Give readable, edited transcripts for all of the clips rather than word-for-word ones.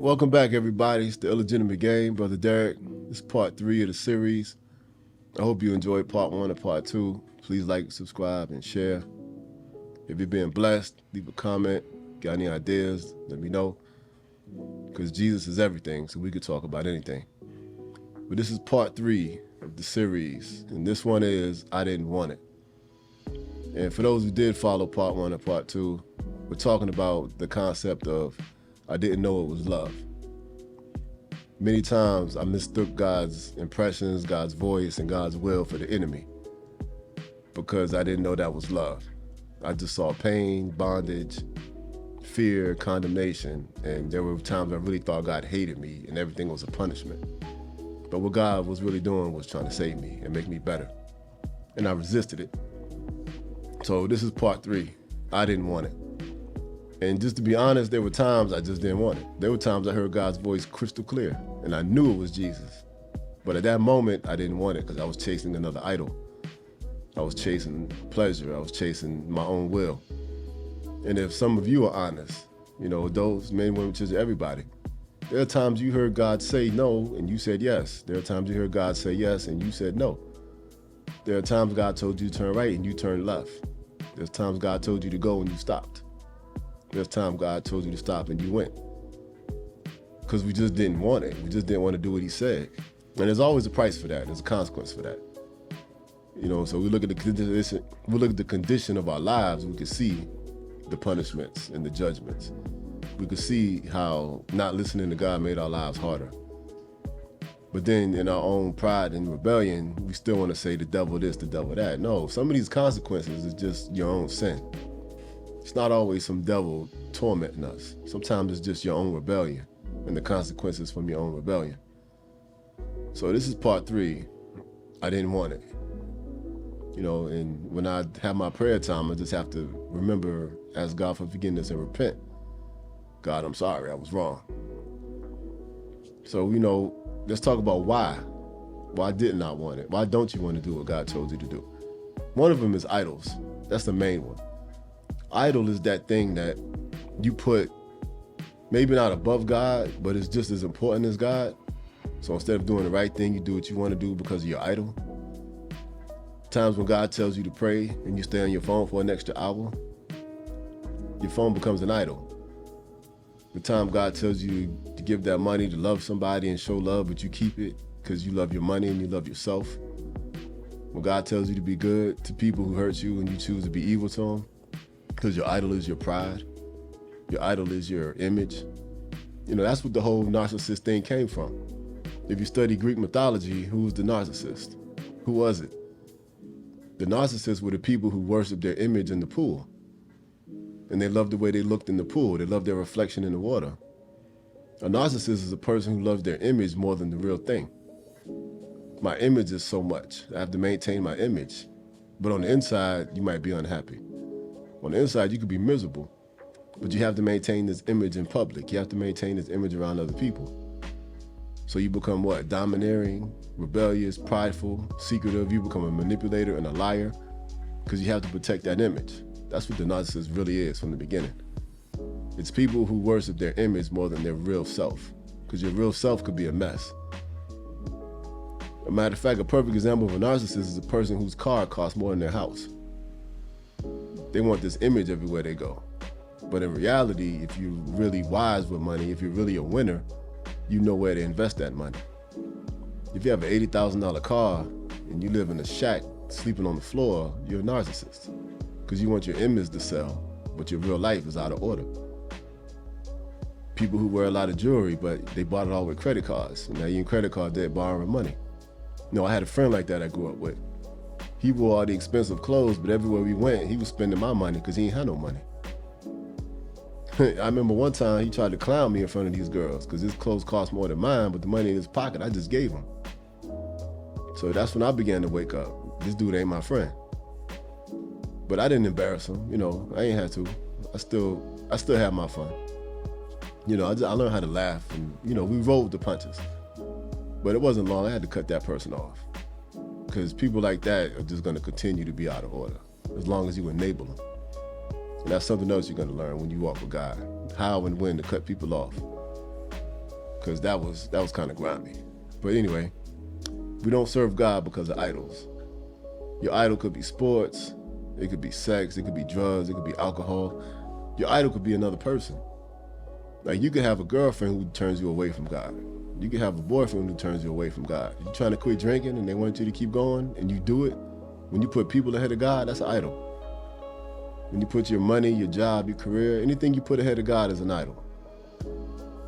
Welcome back, everybody. It's the Illegitimate Game, Brother Derek. This is part 3 of the series. I hope you enjoyed part 1 and part 2. Please like, subscribe, and share. If you're being blessed, leave a comment. Got any ideas, let me know. Because Jesus is everything, so we could talk about anything. But this is part 3 of the series, and this one is I Didn't Want It. And for those who did follow part 1 and part 2, we're talking about the concept of I didn't know it was love. Many times I mistook God's impressions, God's voice, and God's will for the enemy because I didn't know that was love. I just saw pain, bondage, fear, condemnation, and there were times I really thought God hated me and everything was a punishment. But what God was really doing was trying to save me and make me better. And I resisted it. So this is part 3. I didn't want it. And just to be honest, there were times I just didn't want it. There were times I heard God's voice crystal clear, and I knew it was Jesus. But at that moment, I didn't want it because I was chasing another idol. I was chasing pleasure. I was chasing my own will. And if some of you are honest, adults, men, women, children, everybody, there are times you heard God say no, and you said yes. There are times you heard God say yes, and you said no. There are times God told you to turn right, and you turned left. There's times God told you to go, and you stopped. There's time God told you to stop and you went. Because we just didn't want it. We just didn't want to do what he said. And there's always a price for that. There's a consequence for that. So we look at the condition of our lives, we can see the punishments and the judgments. We could see how not listening to God made our lives harder. But then in our own pride and rebellion, we still want to say the devil this, the devil that. No, some of these consequences is just your own sin. It's not always some devil tormenting us. Sometimes it's just your own rebellion and the consequences from your own rebellion. So this is part 3. I didn't want it. And when I have my prayer time, I just have to remember, ask God for forgiveness and repent. God, I'm sorry, I was wrong. So, let's talk about why. Why didn't I want it? Why don't you want to do what God told you to do? One of them is idols. That's the main one. Idol is that thing that you put maybe not above God, but it's just as important as God. So instead of doing the right thing, you do what you want to do because of your idol. Times when God tells you to pray and you stay on your phone for an extra hour, your phone becomes an idol. The time God tells you to give that money to love somebody and show love, but you keep it because you love your money and you love yourself. When God tells you to be good to people who hurt you and you choose to be evil to them, because your idol is your pride. Your idol is your image. That's what the whole narcissist thing came from. If you study Greek mythology, who was the narcissist? Who was it? The narcissists were the people who worshiped their image in the pool. And they loved the way they looked in the pool. They loved their reflection in the water. A narcissist is a person who loves their image more than the real thing. My image is so much. I have to maintain my image. But on the inside, you might be unhappy. On the inside, you could be miserable, but you have to maintain this image in public. You have to maintain this image around other people. So you become what? Domineering, rebellious, prideful, secretive. You become a manipulator and a liar because you have to protect that image. That's what the narcissist really is from the beginning. It's people who worship their image more than their real self, because your real self could be a mess. A matter of fact, a perfect example of a narcissist is a person whose car costs more than their house. They want this image everywhere they go. But in reality, if you're really wise with money, if you're really a winner, you know where to invest that money. If you have an $80,000 car and you live in a shack sleeping on the floor, you're a narcissist because you want your image to sell, but your real life is out of order. People who wear a lot of jewelry, but they bought it all with credit cards. And now you're in credit card debt borrowing money. I had a friend like that I grew up with. He wore all the expensive clothes, but everywhere we went, he was spending my money because he ain't had no money. I remember one time he tried to clown me in front of these girls because his clothes cost more than mine, but the money in his pocket, I just gave him. So that's when I began to wake up. This dude ain't my friend. But I didn't embarrass him. I ain't had to. I still had my fun. I learned how to laugh and, we rolled the punches. But it wasn't long. I had to cut that person off. Because people like that are just going to continue to be out of order as long as you enable them. And that's something else you're going to learn when you walk with God, how and when to cut people off. because that was kind of grimy. But anyway, we don't serve God because of idols. Your idol could be sports, it could be sex, it could be drugs, it could be alcohol. Your idol could be another person. Like, you could have a girlfriend who turns you away from God. You could have a boyfriend who turns you away from God. You're trying to quit drinking and they want you to keep going and you do it. When you put people ahead of God, that's an idol. When you put your money, your job, your career, anything you put ahead of God is an idol.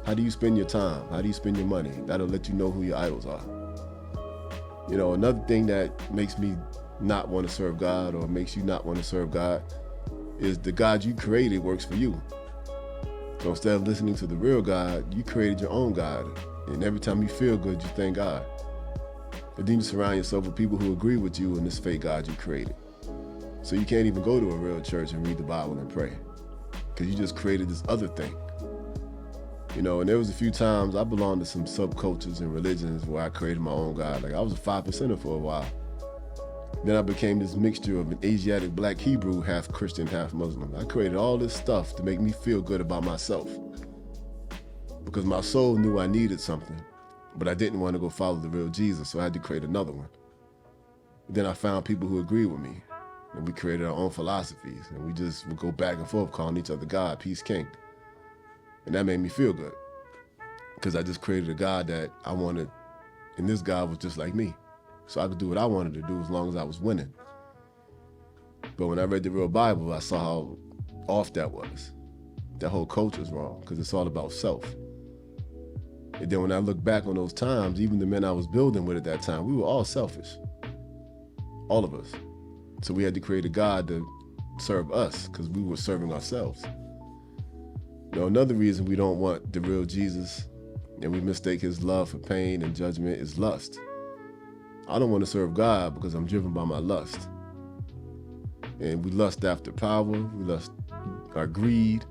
How do you spend your time? How do you spend your money? That'll let you know who your idols are. You know, another thing that makes me not want to serve God, or makes you not want to serve God, is the God you created works for you. So instead of listening to the real God, you created your own God. And every time you feel good, you thank God. But then you surround yourself with people who agree with you and this fake God you created. So you can't even go to a real church and read the Bible and pray, because you just created this other thing. You know, and there was a few times I belonged to some subcultures and religions where I created my own God. Like, I was a 5%er for a while. Then I became this mixture of an Asiatic black Hebrew, half Christian, half Muslim. I created all this stuff to make me feel good about myself, because my soul knew I needed something, but I didn't want to go follow the real Jesus, so I had to create another one. Then I found people who agreed with me, and we created our own philosophies, and we just would go back and forth calling each other God, peace, king. And that made me feel good, because I just created a God that I wanted, and this God was just like me. So I could do what I wanted to do as long as I was winning. But when I read the real Bible, I saw how off that was. That whole culture is wrong, because it's all about self. And then when I look back on those times, even the men I was building with at that time, we were all selfish. All of us. So we had to create a God to serve us, because we were serving ourselves. You know, another reason we don't want the real Jesus, and we mistake his love for pain and judgment, is lust. I don't want to serve God because I'm driven by my lust. And we lust after power, we lust our greed.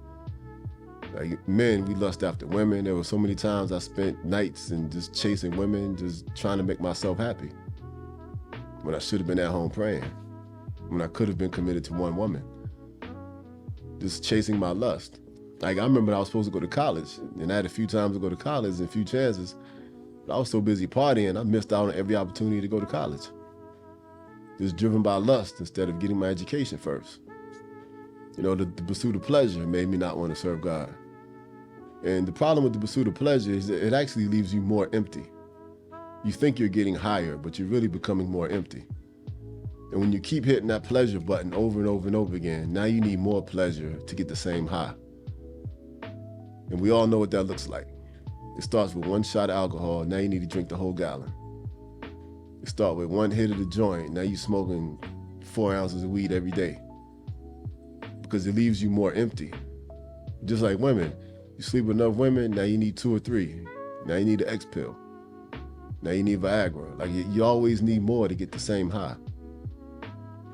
Like men, we lust after women. There were so many times I spent nights and just chasing women, just trying to make myself happy, when I should have been at home praying, when I could have been committed to one woman. Just chasing my lust. Like, I remember I was supposed to go to college, and I had a few times to go to college and a few chances, but I was so busy partying, I missed out on every opportunity to go to college. Just driven by lust instead of getting my education first. You know, the pursuit of pleasure made me not want to serve God. And the problem with the pursuit of pleasure is that it actually leaves you more empty. You think you're getting higher, but you're really becoming more empty. And when you keep hitting that pleasure button over and over and over again, now you need more pleasure to get the same high. And we all know what that looks like. It starts with one shot of alcohol, now you need to drink the whole gallon. It starts with one hit of the joint, now you're smoking 4 ounces of weed every day. Because it leaves you more empty. Just like women, you sleep with enough women, now you need 2 or 3. Now you need an X pill. Now you need Viagra. Like, you always need more to get the same high.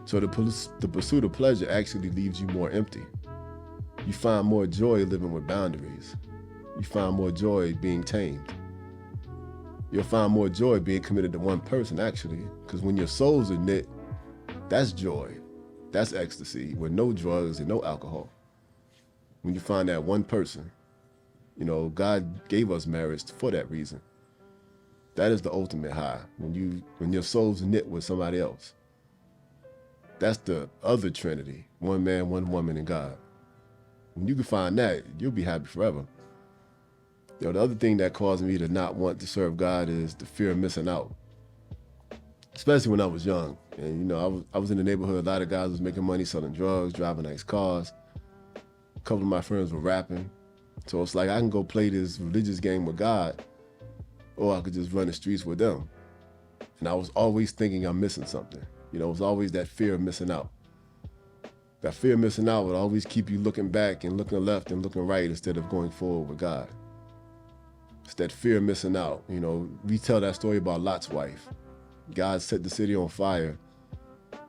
So the pursuit of pleasure actually leaves you more empty. You find more joy living with boundaries. You find more joy being tamed. You'll find more joy being committed to one person, actually, because when your souls are knit, that's joy. That's ecstasy, with no drugs and no alcohol. When you find that one person, you know, God gave us marriage for that reason. That is the ultimate high, when your soul's knit with somebody else. That's the other Trinity, one man, one woman, and God. When you can find that, you'll be happy forever. You know, the other thing that caused me to not want to serve God is the fear of missing out. Especially when I was young. And, you know, I was in the neighborhood, a lot of guys was making money selling drugs, driving nice cars. A couple of my friends were rapping. So it's like I can go play this religious game with God, or I could just run the streets with them. And I was always thinking I'm missing something. You know, it was always that fear of missing out. That fear of missing out would always keep you looking back and looking left and looking right instead of going forward with God. It's that fear of missing out. You know, we tell that story about Lot's wife. God set the city on fire.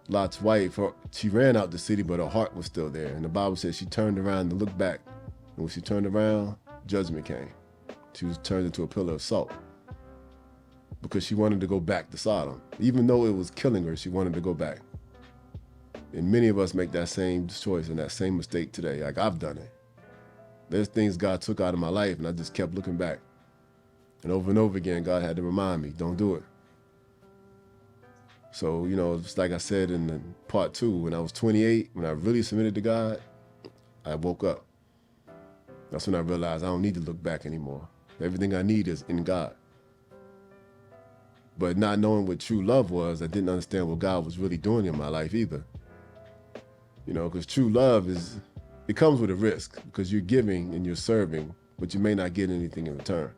Lot's wife, she ran out the city, but her heart was still there. And the Bible says she turned around and looked back. And when she turned around, judgment came. She was turned into a pillar of salt, because she wanted to go back to Sodom. Even though it was killing her, she wanted to go back. And many of us make that same choice and that same mistake today. Like, I've done it. There's things God took out of my life, and I just kept looking back. and over again, God had to remind me, don't do it. So, just like I said in the part 2, when I was 28, when I really submitted to God, I woke up. That's when I realized I don't need to look back anymore. Everything I need is in God. But not knowing what true love was, I didn't understand what God was really doing in my life either. Because true love it comes with a risk, because you're giving and you're serving, but you may not get anything in return.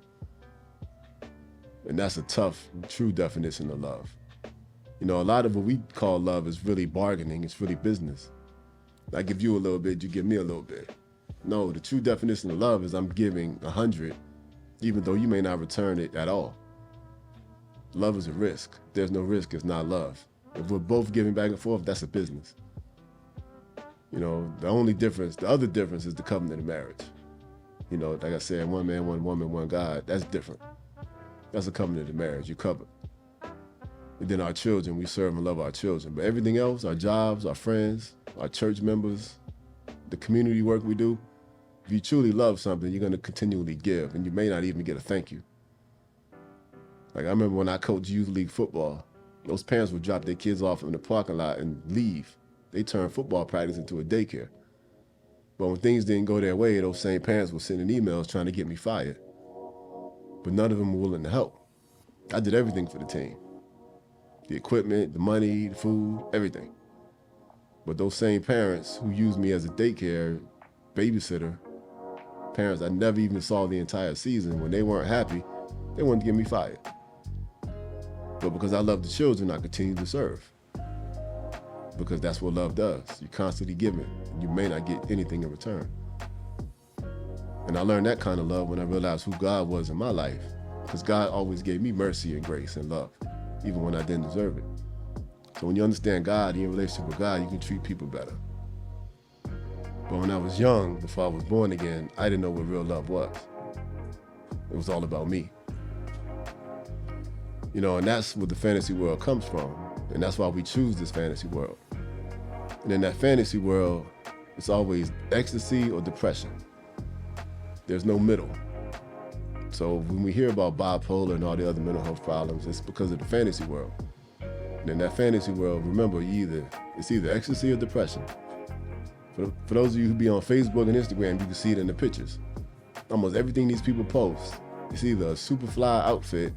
And that's a tough, true definition of love. A lot of what we call love is really bargaining. It's really business. I give you a little bit, you give me a little bit. No, the true definition of love is I'm giving 100, even though you may not return it at all. Love is a risk. If there's no risk, it's not love. If we're both giving back and forth, that's a business. The other difference is the covenant of marriage. Like I said, one man, one woman, one God, that's different. That's a covenant of marriage, you're covered. And then our children, we serve and love our children. But everything else, our jobs, our friends, our church members, the community work we do, if you truly love something, you're going to continually give, and you may not even get a thank you. Like I remember when I coached youth league football, those parents would drop their kids off in the parking lot and leave. They turned football practice into a daycare. But when things didn't go their way, those same parents were sending emails trying to get me fired. But none of them were willing to help. I did everything for the team. The equipment, the money, the food, everything. But those same parents who used me as a daycare babysitter, parents I never even saw the entire season, when they weren't happy, they wanted to get me fired. But because I love the children, I continue to serve. Because that's what love does. You're constantly giving. You may not get anything in return. And I learned that kind of love when I realized who God was in my life. Because God always gave me mercy and grace and love, even when I didn't deserve it. So when you understand God, you're in a relationship with God, you can treat people better. But when I was young, before I was born again, I didn't know what real love was. It was all about me. And that's where the fantasy world comes from. And that's why we choose this fantasy world. And in that fantasy world, it's always ecstasy or depression. There's no middle. So when we hear about bipolar and all the other mental health problems, it's because of the fantasy world. And in that fantasy world, remember, it's either ecstasy or depression. For those of you who be on Facebook and Instagram, you can see it in the pictures. Almost everything these people post, it's either a super fly outfit,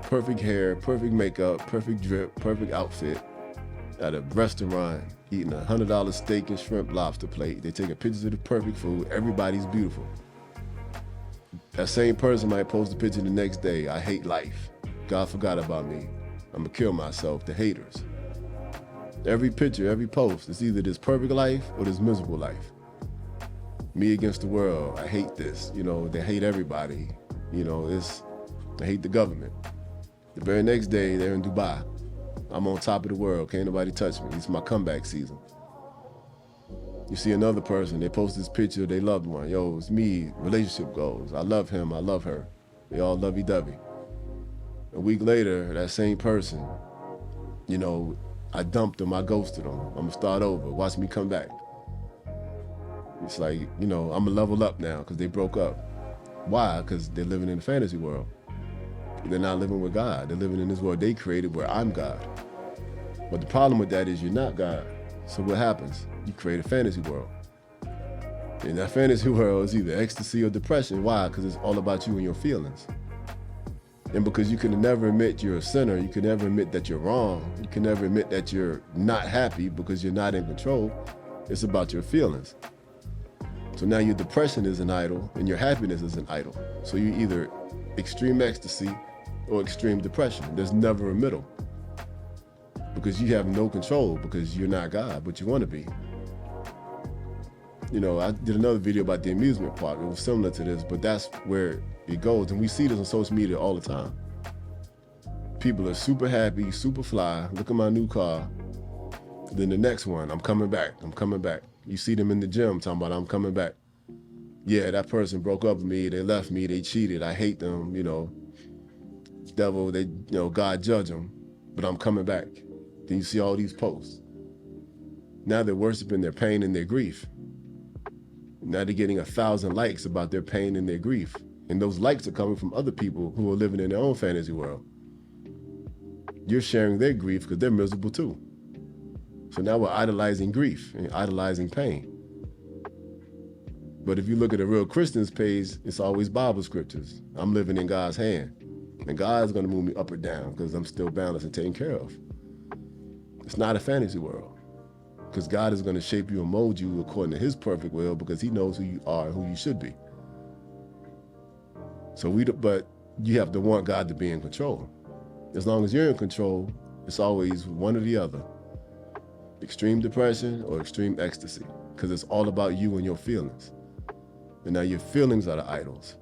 perfect hair, perfect makeup, perfect drip, perfect outfit, at a restaurant, eating $100 steak and shrimp lobster plate. They taking pictures of the perfect food. Everybody's beautiful. That same person might post a picture the next day. I hate life. God forgot about me. I'm gonna kill myself. The haters. Every picture, every post, it's either this perfect life or this miserable life. Me against the world. I hate this. They hate everybody. They hate the government. The very next day, they're in Dubai. I'm on top of the world. Can't nobody touch me. It's my comeback season. You see another person, they post this picture of their loved one. Yo, it's me, relationship goals. I love him, I love her. They all lovey-dovey. A week later, that same person, I dumped them, I ghosted them. I'm gonna start over, watch me come back. It's like, I'm gonna level up now because they broke up. Why? Because they're living in a fantasy world. They're not living with God. They're living in this world they created where I'm God. But the problem with that is you're not God. So what happens? You create a fantasy world. And that fantasy world is either ecstasy or depression. Why? Because it's all about you and your feelings. And because you can never admit you're a sinner, you can never admit that you're wrong, you can never admit that you're not happy because you're not in control, it's about your feelings. So now your depression is an idol and your happiness is an idol. So you're either extreme ecstasy or extreme depression. There's never a middle. Because you have no control because you're not God, but you want to be. I did another video about the amusement park. It was similar to this, but that's where it goes. And we see this on social media all the time. People are super happy, super fly. Look at my new car. Then the next one, I'm coming back. You see them in the gym talking about, I'm coming back. Yeah, that person broke up with me. They left me. They cheated. I hate them. Devil, God judge them. But I'm coming back. Then you see all these posts. Now they're worshiping their pain and their grief. Now they're getting 1,000 likes about their pain and their grief. And those likes are coming from other people who are living in their own fantasy world. You're sharing their grief because they're miserable too. So now we're idolizing grief and idolizing pain. But if you look at a real Christian's page, it's always Bible scriptures. I'm living in God's hand. And God's going to move me up or down because I'm still balanced and taken care of. It's not a fantasy world. Because God is going to shape you and mold you according to his perfect will because he knows who you are and who you should be. But you have to want God to be in control. As long as you're in control, it's always one or the other. Extreme depression or extreme ecstasy. Because it's all about you and your feelings. And now your feelings are the idols.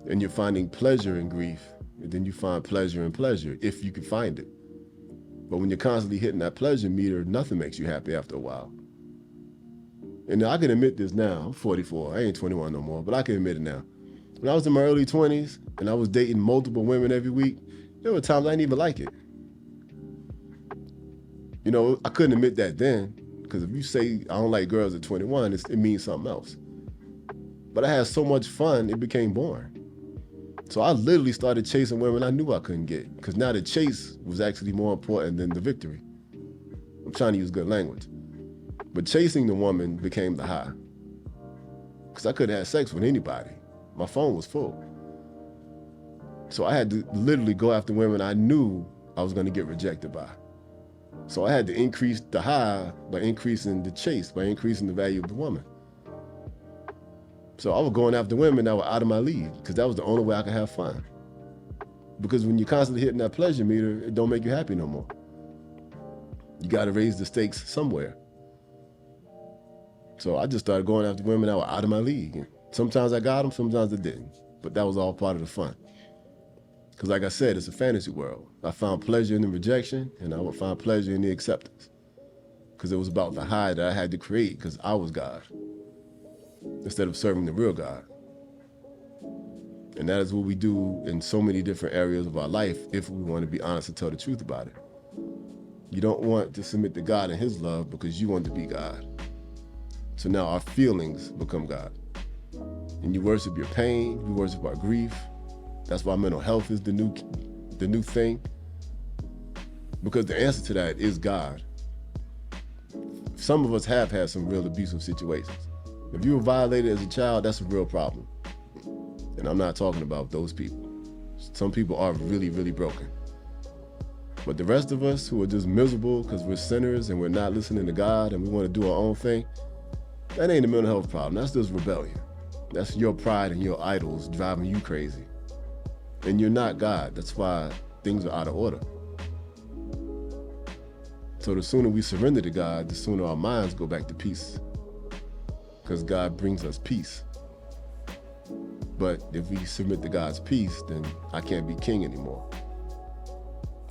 And you're finding pleasure in grief. And then you find pleasure in pleasure, if you can find it. But when you're constantly hitting that pleasure meter, nothing makes you happy after a while. And I can admit this now. I'm 44. I ain't 21 no more, but I can admit it now. When I was in my early 20s and I was dating multiple women every week, there were times I didn't even like it. You know, I couldn't admit that then, because if you say I don't like girls at 21, it means something else. But I had so much fun, it became boring. So I literally started chasing women I knew I couldn't get, because now the chase was actually more important than the victory. I'm trying to use good language. But chasing the woman became the high, because I couldn't have sex with anybody. My phone was full. So I had to literally go after women I knew I was going to get rejected by. So I had to increase the high by increasing the chase, by increasing the value of the woman. So I was going after women that were out of my league because that was the only way I could have fun. Because when you're constantly hitting that pleasure meter, it don't make you happy no more. You got to raise the stakes somewhere. So I just started going after women that were out of my league. And sometimes I got them, sometimes I didn't. But that was all part of the fun. Because like I said, it's a fantasy world. I found pleasure in the rejection, and I would find pleasure in the acceptance. Because it was about the high that I had to create because I was God, instead of serving the real God. And that is what we do in so many different areas of our life if we want to be honest and tell the truth about it. You don't want to submit to God and his love because you want to be God. So now our feelings become God. And you worship your pain, you worship our grief. That's why mental health is the new thing. Because the answer to that is God. Some of us have had some real abusive situations. If you were violated as a child, that's a real problem. And I'm not talking about those people. Some people are really, really broken. But the rest of us who are just miserable because we're sinners and we're not listening to God and we want to do our own thing, that ain't a mental health problem. That's just rebellion. That's your pride and your idols driving you crazy. And you're not God. That's why things are out of order. So the sooner we surrender to God, the sooner our minds go back to peace. Because God brings us peace. But if we submit to God's peace, then I can't be king anymore.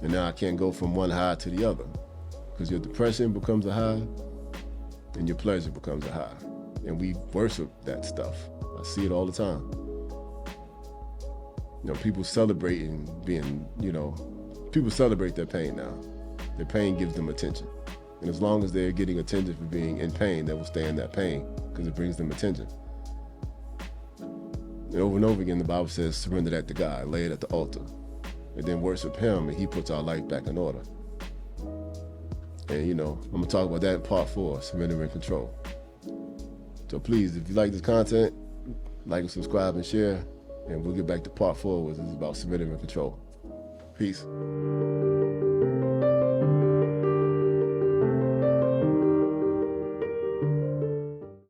And now I can't go from one high to the other. Because your depression becomes a high, and your pleasure becomes a high. And we worship that stuff. I see it all the time. You know, people celebrating being, people celebrate their pain now. Their pain gives them attention. And as long as they're getting attention for being in pain, they will stay in that pain because it brings them attention. And over again, the Bible says, surrender that to God, lay it at the altar, and then worship him, and he puts our life back in order. And, I'm going to talk about that in part 4, surrender and control. So please, if you like this content, like and subscribe and share, and we'll get back to part 4, which is about surrender and control. Peace.